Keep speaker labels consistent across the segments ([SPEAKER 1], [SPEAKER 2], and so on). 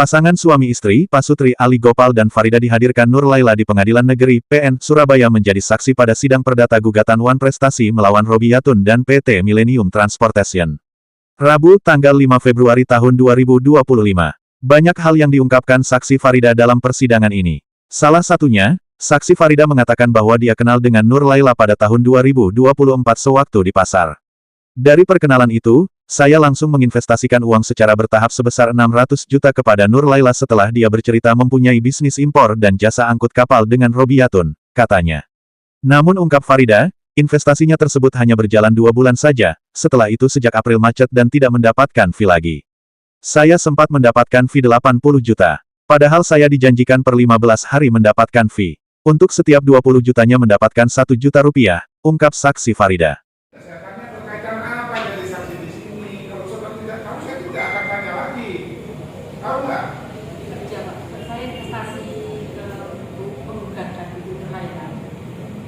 [SPEAKER 1] Pasangan suami istri, Pasutri Ali Gopal dan Farida dihadirkan Nur Laila di Pengadilan Negeri PN Surabaya menjadi saksi pada sidang perdata gugatan One Prestasi melawan Robiatun dan PT Millennium Transportation. Rabu, tanggal 5 Februari tahun 2025. Banyak hal yang diungkapkan saksi Farida dalam persidangan ini. Salah satunya, saksi Farida mengatakan bahwa dia kenal dengan Nur Laila pada tahun 2024 sewaktu di pasar. Dari perkenalan itu, saya langsung menginvestasikan uang secara bertahap sebesar 600 juta kepada Nur Laila setelah dia bercerita mempunyai bisnis impor dan jasa angkut kapal dengan Robiatun, katanya. Namun ungkap Farida, investasinya tersebut hanya berjalan 2 bulan saja, setelah itu sejak April macet dan tidak mendapatkan fee lagi. Saya sempat mendapatkan fee 80 juta. Padahal saya dijanjikan per 15 hari mendapatkan fee. Untuk setiap 20 jutanya mendapatkan 1 juta rupiah, ungkap saksi Farida.
[SPEAKER 2] Tahu nggak?
[SPEAKER 3] Saya investasi ke penggugat dan ibu Laila.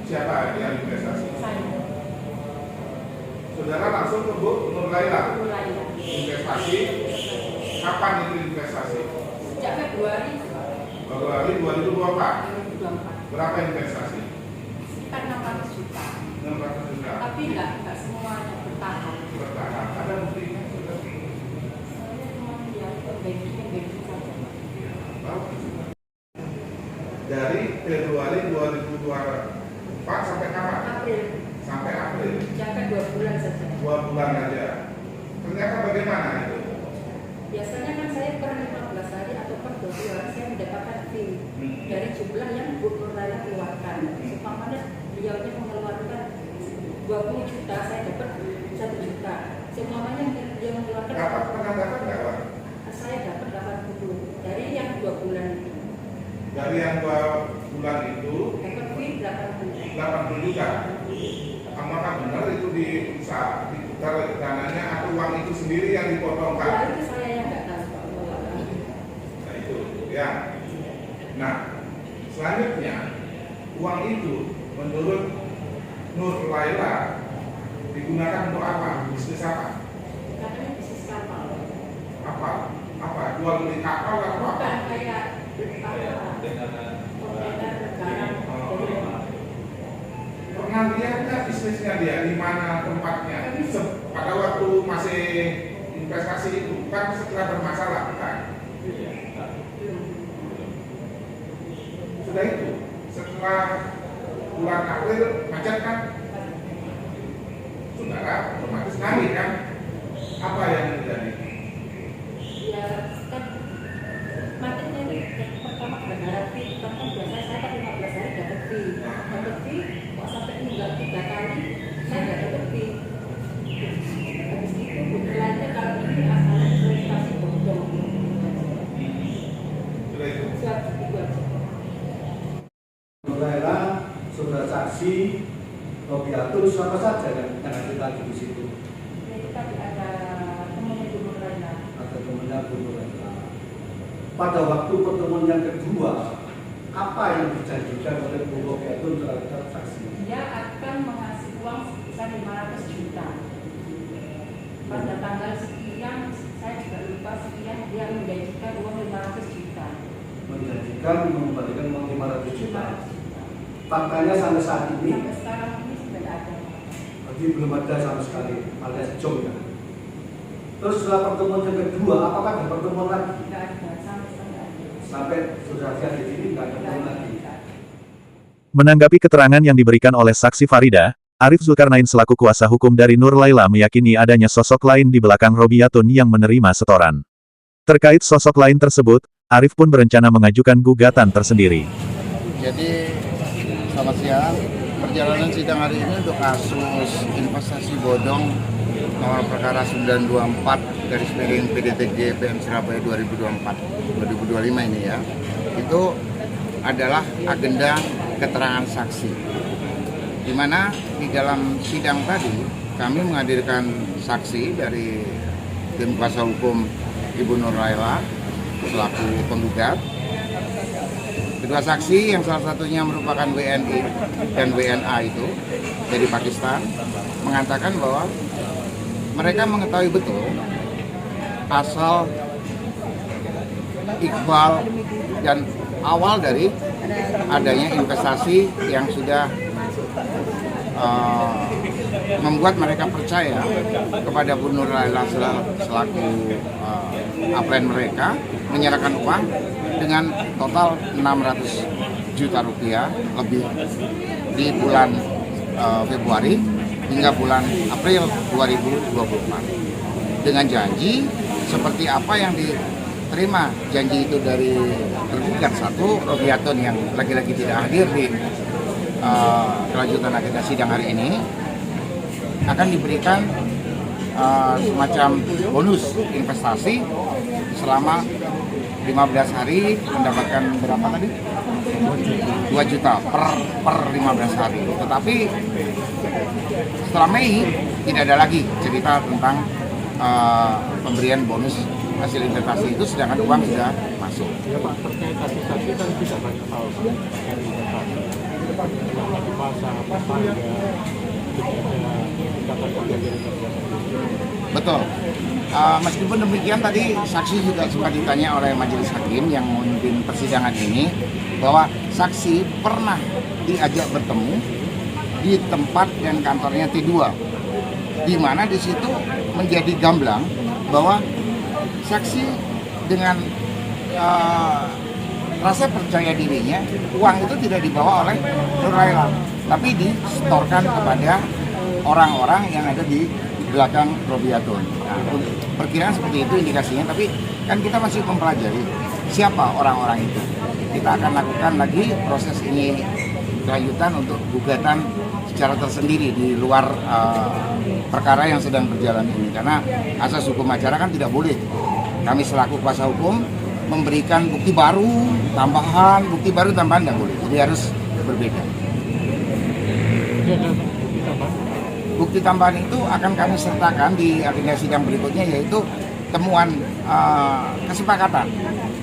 [SPEAKER 2] Siapa yang investasi?
[SPEAKER 3] Saya.
[SPEAKER 2] Saudara langsung ke Bu Nur Laila.
[SPEAKER 3] Ibu Laila.
[SPEAKER 2] Investasi? Kapan itu investasi?
[SPEAKER 3] Sejak Februari.
[SPEAKER 2] Februari 2024.
[SPEAKER 3] 2024.
[SPEAKER 2] Berapa investasi?
[SPEAKER 3] Sekitar 600 juta.
[SPEAKER 2] 600 juta.
[SPEAKER 3] Tapi nggak semuanya bertahap.
[SPEAKER 2] Bertahap. Ada buktinya?
[SPEAKER 3] Saya cuma lihat banking saja.
[SPEAKER 2] Dari Februari 2024 sampai kapan?
[SPEAKER 3] April.
[SPEAKER 2] Sampai April.
[SPEAKER 3] Jangan 2 bulan saja.
[SPEAKER 2] 2 bulan aja. Ternyata bagaimana itu?
[SPEAKER 3] Biasanya kan saya per 15 hari atau per 2 bulan saya mendapatkan fee dari jumlah yang Bu Nur Laila keluarkan. Seumpamanya beliaunya mengeluarkan 20 juta, saya dapat 1 juta. Seumpamanya dia mengeluarkan.
[SPEAKER 2] Dapat pernah dapat nggak, Pak?
[SPEAKER 3] Saya dapat 80 dari yang 2 bulan itu.
[SPEAKER 2] Dari yang 2 bulan itu
[SPEAKER 3] Dapat fee
[SPEAKER 2] 80 juta. Apakah benar itu diputar dananya atau uang itu sendiri yang dipotong, Pak?
[SPEAKER 3] Ya itu saya yang nggak tahu Pak.
[SPEAKER 2] Nah itu ya. Nah selanjutnya uang itu menurut Nur Laila digunakan untuk apa? Bisnis apa?
[SPEAKER 3] Katanya bisnis kapal.
[SPEAKER 2] Apa? Jual beli kapal atau apa?
[SPEAKER 3] Bukan kayak kontainer garam.
[SPEAKER 2] Pernah lihat nggak bisnisnya dia di mana tempatnya? Pada waktu masih investasi itu kan setelah bermasalah kan? Sudah itu setelah bulan April macet kan? Saudara otomatis naik kan? Apa yang terjadi?
[SPEAKER 3] Ya kan matanya ini pertama berharap fee. Kan biasanya saya kan 15 hari dapat fee. Dapat fee kok sampai enggak 3 kali saya nggak dapat fee. Habis itu bukannya kalau ini asalnya investasi bodong.
[SPEAKER 2] Sudah itu.
[SPEAKER 3] Siap itu aja.
[SPEAKER 4] Nur Laila, saudara saksi, Robiatun, siapa saja yang hadir lagi di situ?
[SPEAKER 3] Ini tadi ada temannya Bu Nur Laila.
[SPEAKER 4] Ada temannya Bu Nur Laila. Pada waktu pertemuan yang kedua, apa yang dijanjikan oleh Bu Robiatun terhadap saksi?
[SPEAKER 3] Dia akan mengasih uang sebesar 500 juta. Pada tanggal sekian, saya juga lupa sekian, dia menjanjikan uang 500 juta.
[SPEAKER 4] Menjanjikan mengembalikan uang 500 juta.
[SPEAKER 3] 500 juta.
[SPEAKER 4] Faktanya sampai saat ini,
[SPEAKER 3] Sampai sekarang ini sudah tidak ada.
[SPEAKER 4] berarti belum ada sama sekali, alias jong ya. Terus setelah pertemuan yang kedua, apakah ada pertemuan lagi?
[SPEAKER 3] Tidak ada, sampai sekarang.
[SPEAKER 4] Sampai saudara saksi di sini tidak ada pertemuan lagi.
[SPEAKER 1] Menanggapi keterangan yang diberikan oleh saksi Farida, Arif Zulkarnain selaku kuasa hukum dari Nur Laila meyakini adanya sosok lain di belakang Robiatun yang menerima setoran. Terkait sosok lain tersebut, Arif pun berencana mengajukan gugatan tersendiri.
[SPEAKER 5] Jadi selamat siang, perjalanan sidang hari ini untuk kasus investasi bodong nomor perkara 924 garis miring PDTG PN Surabaya 2024-2025 ini ya, itu adalah agenda keterangan saksi, di mana di dalam sidang tadi kami menghadirkan saksi dari tim kuasa hukum Ibu Nur Laila selaku penggugat. Kedua saksi yang salah satunya merupakan WNI dan WNA itu dari Pakistan mengatakan bahwa mereka mengetahui betul asal Iqbal, dan awal dari adanya investasi yang sudah membuat mereka percaya kepada Bu Nur Laila selaku upline mereka, menyerahkan uang dengan total 600 juta rupiah lebih di bulan Februari hingga bulan April 2024 dengan janji seperti apa yang diterima. Janji itu dari tergugat satu, Robiatun, yang lagi-lagi tidak hadir di kelanjutan agenda sidang hari ini, akan diberikan semacam bonus investasi selama 15 hari, mendapatkan berapa tadi? 2 juta per 15 hari. Tetapi setelah Mei tidak ada lagi cerita tentang pemberian bonus hasil investasi itu, sedangkan uang sudah masuk.
[SPEAKER 6] Ya Pak, terkait saksi-saksi kan tidak banyak hal dari investasi. Di pasar, harga,
[SPEAKER 5] Betul. Meskipun demikian, tadi saksi juga sempat ditanya oleh majelis hakim yang memimpin persidangan ini bahwa saksi pernah diajak bertemu di tempat dan kantornya T2, di mana di situ menjadi gamblang bahwa saksi dengan rasa percaya dirinya, uang itu tidak dibawa oleh Nur Laila, tapi disetorkan kepada orang-orang yang ada di belakang Robiatun. Nah, perkiraan seperti itu indikasinya, tapi kan kita masih mempelajari siapa orang-orang itu. Kita akan lakukan lagi proses ini kelanjutan untuk gugatan secara tersendiri di luar perkara yang sedang berjalan ini, karena asas hukum acara kan tidak boleh kami selaku kuasa hukum memberikan bukti baru tambahan tidak boleh, jadi harus berbeda. Bukti tambahan itu akan kami sertakan di agenda sidang berikutnya, yaitu temuan kesepakatan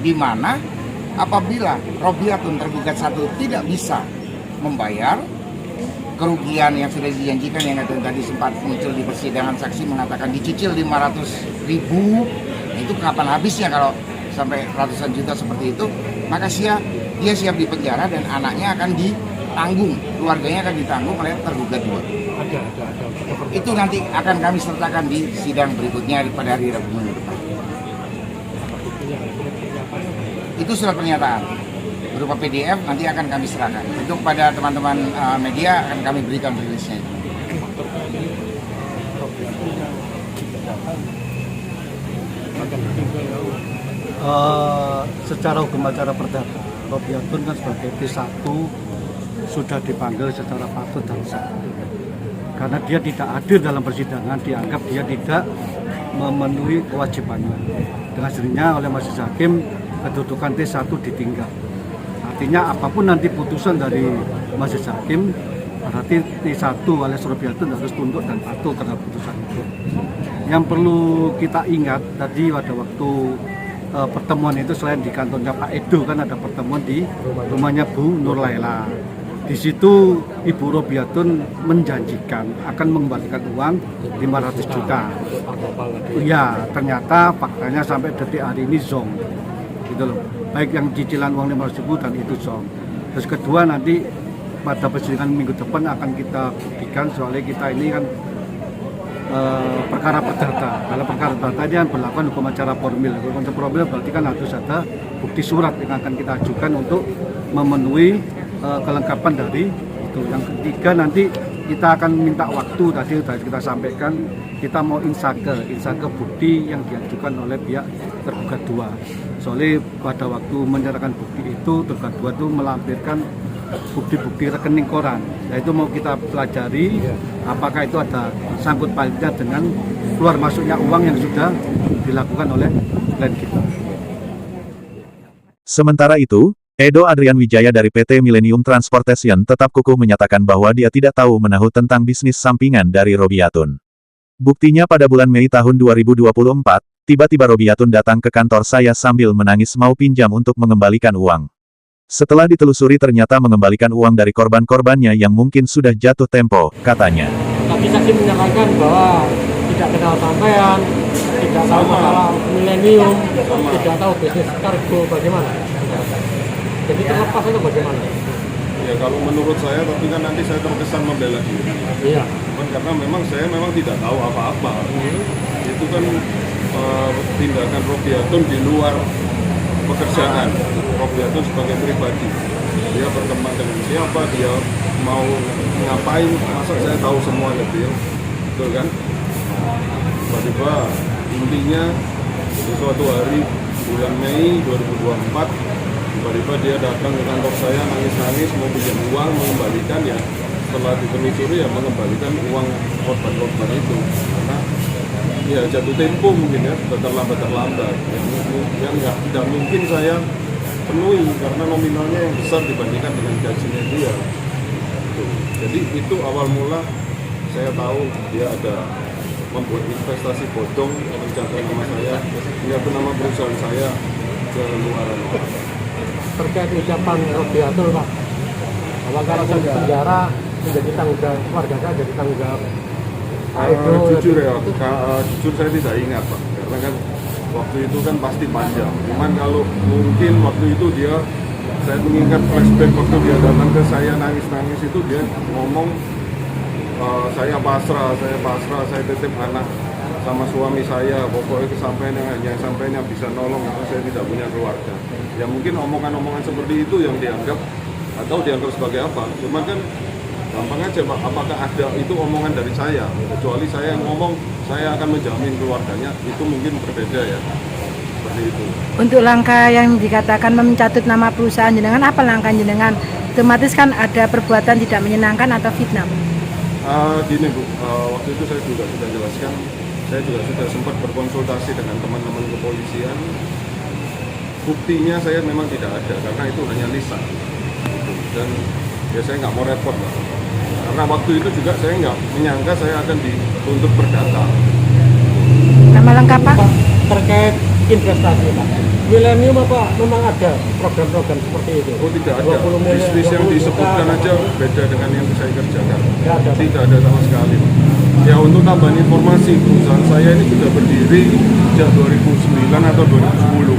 [SPEAKER 5] di mana apabila Robiatun tergugat satu tidak bisa membayar kerugian yang sudah dijanjikan, yang tadi sempat muncul di persidangan, saksi mengatakan dicicil 500.000, itu kapan habisnya kalau sampai ratusan juta seperti itu, maka dia siap di penjara dan anaknya akan ditanggung, keluarganya akan ditanggung oleh tergugat dua. Itu nanti akan kami sertakan di sidang berikutnya pada hari Rabu minggu depan. Itu surat pernyataan berupa PDF, nanti akan kami serahkan. Itu kepada teman-teman media akan kami berikan rilisnya.
[SPEAKER 4] Secara hukum acara perdata, Robiatun kan sebagai T1 sudah dipanggil secara patut dan sah. Karena dia tidak hadir dalam persidangan, dianggap dia tidak memenuhi kewajibannya. Dengan sendirinya oleh majelis hakim, kedudukan T1 ditinggal. Artinya apapun nanti putusan dari majelis hakim, berarti T1 alias Robiatun harus tunduk dan patuh terhadap putusan itu. Yang perlu kita ingat, tadi pada waktu pertemuan itu selain di kantornya Pak Edo, kan ada pertemuan di rumahnya Bu Nur Laila. Di situ Ibu Robiatun menjanjikan akan mengembalikan uang 500 juta. Iya, ternyata faktanya sampai detik hari ini zong. Gitu loh. Baik yang cicilan uang 500 ribu dan itu zong. Terus kedua, nanti pada persidangan minggu depan akan kita buktikan, soalnya kita ini kan perkara perdata. Dalam perkara perdata ini kan berlaku hukum acara formil. Hukum acara formil berarti kan harus ada bukti surat yang akan kita ajukan untuk memenuhi kelengkapan dari itu. Yang ketiga, nanti kita akan minta waktu, tadi sudah kita sampaikan, kita mau insake bukti yang diajukan oleh pihak tergugat dua. Soalnya pada waktu menyerahkan bukti itu, tergugat dua itu melampirkan bukti-bukti rekening koran. Yaitu mau kita pelajari apakah itu ada sangkut pautnya dengan keluar masuknya uang yang sudah dilakukan oleh klien kita.
[SPEAKER 1] Sementara itu, Edo Adrian Wijaya dari PT Millennium Transportation tetap kukuh menyatakan bahwa dia tidak tahu menahu tentang bisnis sampingan dari Robiatun. Buktinya pada bulan Mei tahun 2024, tiba-tiba Robiatun datang ke kantor saya sambil menangis mau pinjam untuk mengembalikan uang. Setelah ditelusuri ternyata mengembalikan uang dari korban-korbannya yang mungkin sudah jatuh tempo, katanya.
[SPEAKER 6] Tapi saksi menyatakan bahwa tidak kenal sampean, tidak tahu masalah milenium, tidak tahu bisnis kargo bagaimana. Jadi terlepas itu bagaimana?
[SPEAKER 7] Ya kalau menurut saya, tapi kan nanti saya terkesan membela diri.
[SPEAKER 6] Iya.
[SPEAKER 7] Cuman karena saya memang tidak tahu apa-apa. Itu kan tindakan Robiatun di luar pekerjaan. Robiatun sebagai pribadi, dia berteman dengan siapa, dia mau ngapain, masa saya tahu semua detail, betul kan? Tiba-tiba intinya di suatu hari bulan Mei 2024, tiba-tiba dia datang ke kantor saya nangis-nangis mau pinjam uang, mengembalikan ya. Setelah ditelusuri ya mengembalikan uang korban-korban itu, karena ya jatuh tempo mungkin ya, terlambat yang tidak mungkin saya penuhi karena nominalnya yang besar dibandingkan dengan gajinya dia. Jadi itu awal mula saya tahu dia ada membuat investasi bodong yang mencatat nama saya, mencatat nama perusahaan saya ke luaran orang.
[SPEAKER 6] Terkait ucapan Robiatun Pak, bahwa kalau saya di penjara menjadi tanggung jawab keluarga saya, jadi tanggung jawab.
[SPEAKER 7] Jujur ya, jujur saya tidak ingat Pak, karena kan waktu itu kan pasti panjang. Cuman kalau mungkin waktu itu saya mengingat flashback waktu dia datang ke saya nangis-nangis itu dia ngomong saya pasrah, saya titip anak sama suami saya, pokoknya kesampaian yang bisa nolong karena saya tidak punya keluarga. Ya mungkin omongan-omongan seperti itu yang dianggap atau dianggap sebagai apa. Cuman kan gampang aja Pak, apakah ada itu omongan dari saya? Kecuali saya yang ngomong, saya akan menjamin keluarganya, itu mungkin berbeda ya. Seperti itu.
[SPEAKER 8] Untuk langkah yang dikatakan mencatut nama perusahaan jenengan, apa langkah jenengan? Otomatis kan ada perbuatan tidak menyenangkan atau fitnah.
[SPEAKER 7] Gini Bu, waktu itu saya juga sudah jelaskan, saya juga sudah sempat berkonsultasi dengan teman-teman kepolisian. Buktinya saya memang tidak ada, karena itu hanya lisan. Dan ya saya nggak mau repot Pak. Karena waktu itu juga saya nggak menyangka saya akan dituntut perdata.
[SPEAKER 8] Nama lengkap Pak?
[SPEAKER 6] Terkait investasi Pak, milenium apa memang ada program-program seperti itu?
[SPEAKER 7] Oh tidak ada, bisnis yang disebutkan aja beda dengan yang saya kerjakan.
[SPEAKER 6] Tidak
[SPEAKER 7] ada sama sekali Pak. Ya untuk tambahan informasi, perusahaan saya ini sudah berdiri sejak 2009 atau 2010.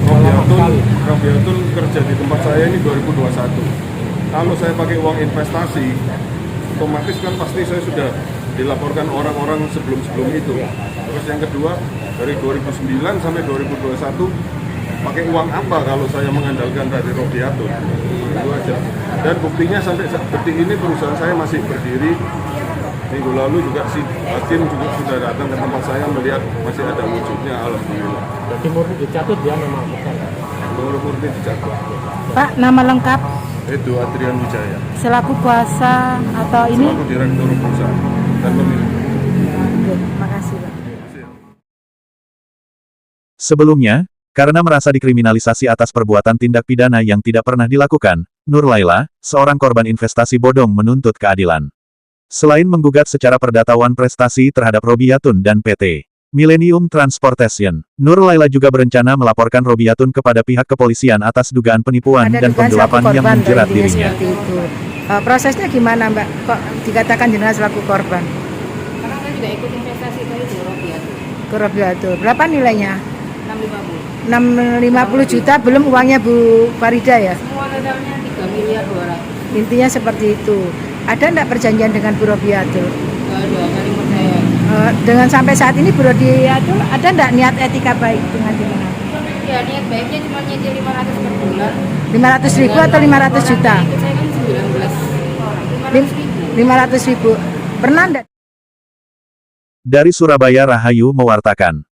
[SPEAKER 7] Robiatun kerja di tempat saya ini 2021. Kalau saya pakai uang investasi, otomatis kan pasti saya sudah dilaporkan orang-orang sebelum itu. Terus yang kedua, dari 2009 sampai 2021, pakai uang apa kalau saya mengandalkan dari Robiatun? Itu aja. Dan buktinya sampai seperti ini perusahaan saya masih berdiri. Minggu lalu juga si hakim juga sudah datang ke tempat saya melihat masih ada wujudnya, alhamdulillah.
[SPEAKER 6] Jadi murni dicatut ya memang bukan?
[SPEAKER 7] Murni dicatut.
[SPEAKER 8] Pak, nama lengkap?
[SPEAKER 7] Itu Adrian Wijaya.
[SPEAKER 8] Selaku kuasa atau ini?
[SPEAKER 7] Selaku direktur perusahaan dan pemilik.
[SPEAKER 8] Oke, makasih Pak.
[SPEAKER 1] Sebelumnya, karena merasa dikriminalisasi atas perbuatan tindak pidana yang tidak pernah dilakukan, Nur Laila, seorang korban investasi bodong menuntut keadilan. Selain menggugat secara perdata One Prestasi terhadap Robiatun dan PT Millennium Transportation, Nur Laila juga berencana melaporkan Robiatun kepada pihak kepolisian atas dugaan penipuan dan penggelapan yang menjerat dirinya.
[SPEAKER 8] Prosesnya gimana Mbak? Kok dikatakan jenengan selaku korban?
[SPEAKER 3] Karena saya juga ikut investasi tadi di Robiatun.
[SPEAKER 8] Ke Robiatun. Berapa nilainya?
[SPEAKER 3] 650.
[SPEAKER 8] 650 juta belum uangnya Bu Farida ya?
[SPEAKER 3] Semua totalnya 3 miliar 200.
[SPEAKER 8] Intinya seperti itu. Ada enggak perjanjian dengan Bu Robiatun?
[SPEAKER 3] Enggak ada, saling percaya.
[SPEAKER 8] Dengan sampai saat ini Bu Robiatun ada enggak niat etika baik dengan jenengan?
[SPEAKER 3] Ya niat baiknya cuma nyicil 500 per bulan.
[SPEAKER 8] 500 ribu atau 500 juta?
[SPEAKER 3] Ikut saya kan 19 orang.
[SPEAKER 8] 500 ribu. Pernah enggak?
[SPEAKER 1] Dari Surabaya Rahayu mewartakan.